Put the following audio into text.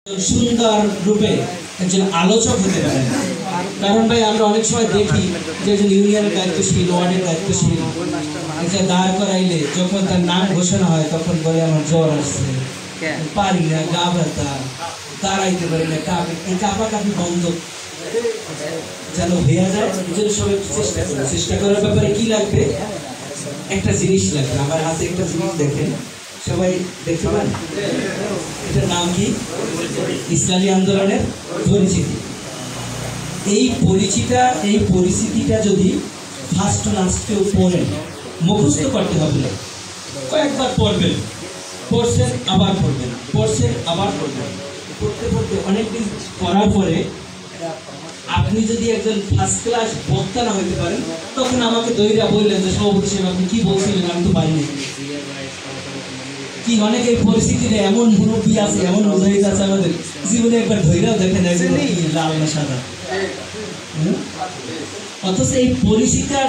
সুন্দর রূপে একজন আলোচক হতে পারেন। কারণ ভাই আমরা অনেক সময় দেখি যে একজন ইউনিয়নের দায়িত্বশীল, ওয়ার্ডের দায়িত্বশীল একটা দাঁড় করাইলে যখন তার নাম ঘোষণা হয় তখন বলে আমার জ্বর আসছে, পারি না, গা ব্যথা, দাঁড়াইতে পারি না, কাঁপাকাঁপি বন্ধ যেন হয়ে যায়। এই সবাই চেষ্টা করার ব্যাপারে কি লাগবে? একটা জিনিস লাগবে। আমার হাতে একটা জিনিস দেখেন, সবাই দেখতে পান, এটার নাম কি? ইসলামী আন্দোলনের পরিচিতি। এই পরিচিতিটা যদি ফার্স্ট লাস্ট কেউ পড়েন, মুখস্থ করতে হবে না, কয়েকবার পড়বেন, পড়ছেন আবার পড়বেন, পড়ছেন আবার পড়বেন, পড়তে পড়তে অনেকদিন পড়ার পরে আপনি যদি একজন ফার্স্ট ক্লাস বক্তা না হইতে পারেন, তখন আমাকে দইরা বললেন যে সভাপতি সাহেব আপনি কি বলছিলেন, আমি তো পাইনি। কি অনেকে পরিস্থিতিতে এমন মুরব্বী আছে, এমন মুজাহিদ আছে আমাদের জীবনে, একবার ধৈরাও দেখেন লাল না সাদা, অথচ এই পরিস্থিতিটা